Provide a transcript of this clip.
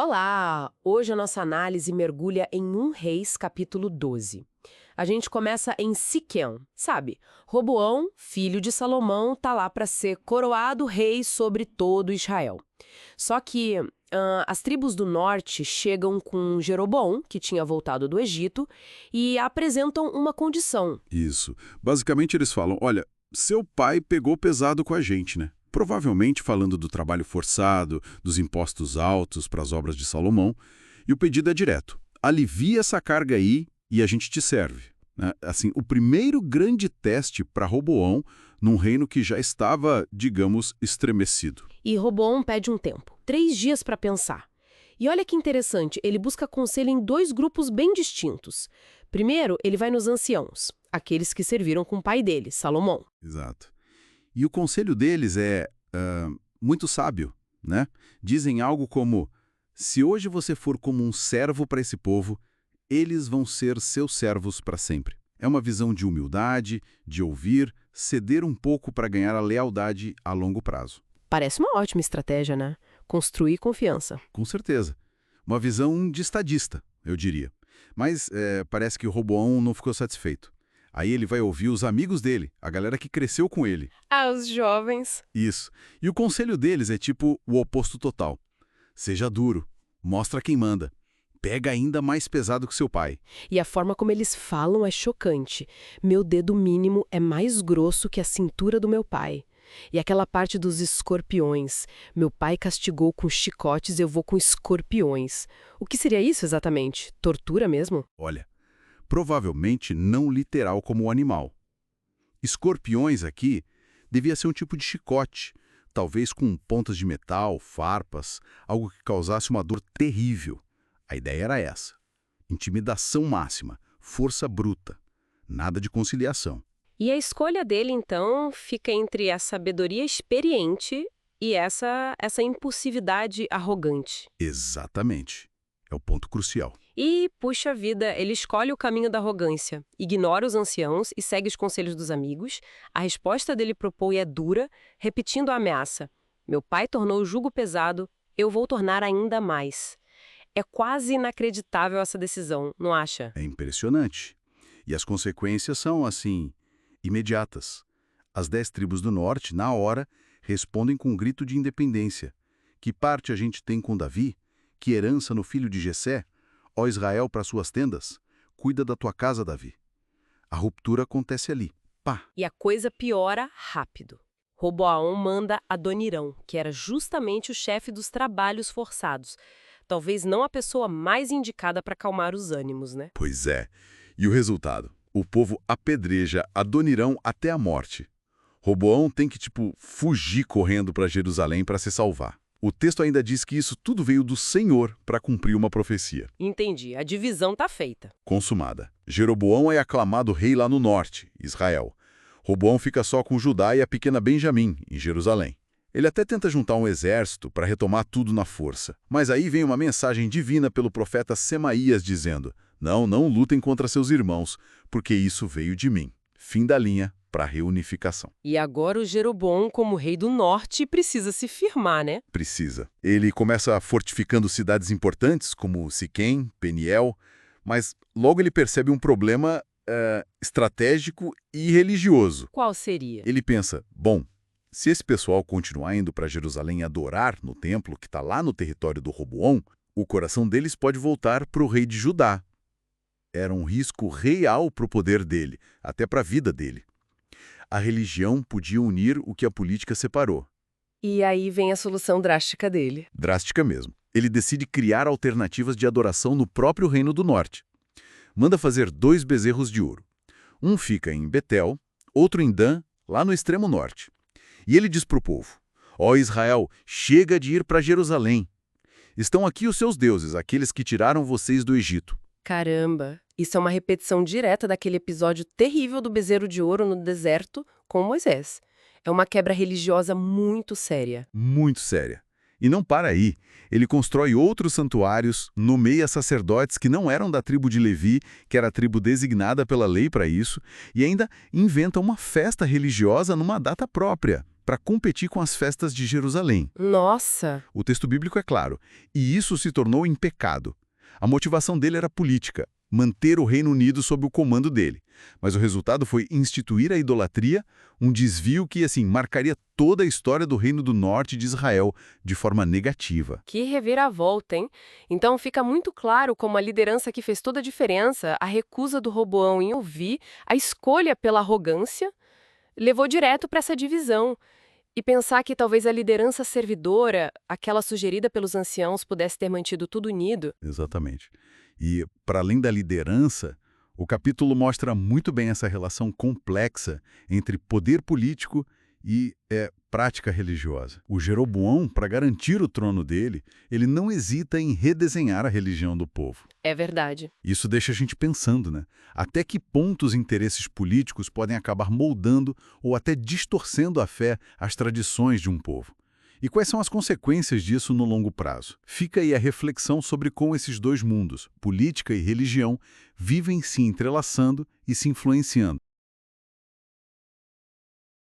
Olá! Hoje a nossa análise mergulha em 1 Reis, capítulo 12. A gente começa em Siquém, sabe? Roboão, filho de Salomão, tá lá para ser coroado rei sobre todo Israel. Só que as tribos do norte chegam com Jeroboão, que tinha voltado do Egito, e apresentam uma condição. Isso. Basicamente eles falam, olha, seu pai pegou pesado com a gente, né? Provavelmente falando do trabalho forçado, dos impostos altos para as obras de Salomão, e o pedido é direto. Alivia essa carga aí e a gente te serve. Né? Assim, o primeiro grande teste para Roboão num reino que já estava, digamos, estremecido. E Roboão pede um tempo, 3 dias para pensar. E olha que interessante, ele busca conselho em 2 grupos bem distintos. Primeiro, ele vai nos anciãos, aqueles que serviram com o pai dele, Salomão. Exato. E o conselho deles é muito sábio, né? Dizem algo como, se hoje você for como um servo para esse povo, eles vão ser seus servos para sempre. É uma visão de humildade, de ouvir, ceder um pouco para ganhar a lealdade a longo prazo. Parece uma ótima estratégia, né? Construir confiança. Com certeza. Uma visão de estadista, eu diria. Mas parece que o Roboão não ficou satisfeito. Aí ele vai ouvir os amigos dele, a galera que cresceu com ele. Ah, os jovens. Isso. E o conselho deles é tipo o oposto total. Seja duro, mostra quem manda. Pega ainda mais pesado que seu pai. E a forma como eles falam é chocante. Meu dedo mínimo é mais grosso que a cintura do meu pai. E aquela parte dos escorpiões. Meu pai castigou com chicotes, eu vou com escorpiões. O que seria isso exatamente? Tortura mesmo? Olha, provavelmente não literal como o animal. Escorpiões aqui devia ser um tipo de chicote, talvez com pontas de metal, farpas, algo que causasse uma dor terrível. A ideia era essa. Intimidação máxima, força bruta, nada de conciliação. E a escolha dele, então, fica entre a sabedoria experiente e essa impulsividade arrogante. Exatamente. É o ponto crucial. E, puxa vida, ele escolhe o caminho da arrogância, ignora os anciãos e segue os conselhos dos amigos. A resposta dele pro Poi é dura, repetindo a ameaça. Meu pai tornou o jugo pesado, eu vou tornar ainda mais. É quase inacreditável essa decisão, não acha? É impressionante. E as consequências são, assim, imediatas. As 10 tribos do norte, na hora, respondem com um grito de independência. Que parte a gente tem com Davi? Que herança no filho de Jessé? Ó Israel, para suas tendas, cuida da tua casa, Davi. A ruptura acontece ali. Pá! E a coisa piora rápido. Roboão manda Adonirão, que era justamente o chefe dos trabalhos forçados. Talvez não a pessoa mais indicada para acalmar os ânimos, né? Pois é. E o resultado? O povo apedreja Adonirão até a morte. Roboão tem que, fugir correndo para Jerusalém para se salvar. O texto ainda diz que isso tudo veio do Senhor para cumprir uma profecia. Entendi. A divisão tá feita. Consumada. Jeroboão é aclamado rei lá no norte, Israel. Roboão fica só com Judá e a pequena Benjamim, em Jerusalém. Ele até tenta juntar um exército para retomar tudo na força. Mas aí vem uma mensagem divina pelo profeta Semaías dizendo: não lutem contra seus irmãos, porque isso veio de mim. Fim da linha para reunificação. E agora o Jeroboão, como rei do norte, precisa se firmar, né? Precisa. Ele começa fortificando cidades importantes, como Siquém, Peniel, mas logo ele percebe um problema estratégico e religioso. Qual seria? Ele pensa, bom, se esse pessoal continuar indo para Jerusalém adorar no templo que está lá no território do Roboão, o coração deles pode voltar para o rei de Judá. Era um risco real para o poder dele, até para a vida dele. A religião podia unir o que a política separou. E aí vem a solução drástica dele. Drástica mesmo. Ele decide criar alternativas de adoração no próprio Reino do Norte. Manda fazer 2 bezerros de ouro. Um fica em Betel, outro em Dan, lá no extremo norte. E ele diz para o povo, ó Israel, chega de ir para Jerusalém. Estão aqui os seus deuses, aqueles que tiraram vocês do Egito. Caramba, isso é uma repetição direta daquele episódio terrível do bezerro de ouro no deserto com Moisés. É uma quebra religiosa muito séria. Muito séria. E não para aí. Ele constrói outros santuários, nomeia sacerdotes que não eram da tribo de Levi, que era a tribo designada pela lei para isso, e ainda inventa uma festa religiosa numa data própria. para competir com as festas de Jerusalém. Nossa! O texto bíblico é claro, e isso se tornou em pecado. A motivação dele era política, manter o Reino Unido sob o comando dele. Mas o resultado foi instituir a idolatria, um desvio que, assim, marcaria toda a história do Reino do Norte de Israel de forma negativa. Que reviravolta, hein? Então fica muito claro como a liderança que fez toda a diferença, a recusa do Roboão em ouvir, a escolha pela arrogância, levou direto para essa divisão. E pensar que talvez a liderança servidora, aquela sugerida pelos anciãos, pudesse ter mantido tudo unido. Exatamente. E, para além da liderança, o capítulo mostra muito bem essa relação complexa entre poder político e prática religiosa. O Jeroboão, para garantir o trono dele, ele não hesita em redesenhar a religião do povo. É verdade. Isso deixa a gente pensando, né? Até que ponto os interesses políticos podem acabar moldando ou até distorcendo a fé, as tradições de um povo. E quais são as consequências disso no longo prazo? Fica aí a reflexão sobre como esses dois mundos, política e religião, vivem se entrelaçando e se influenciando.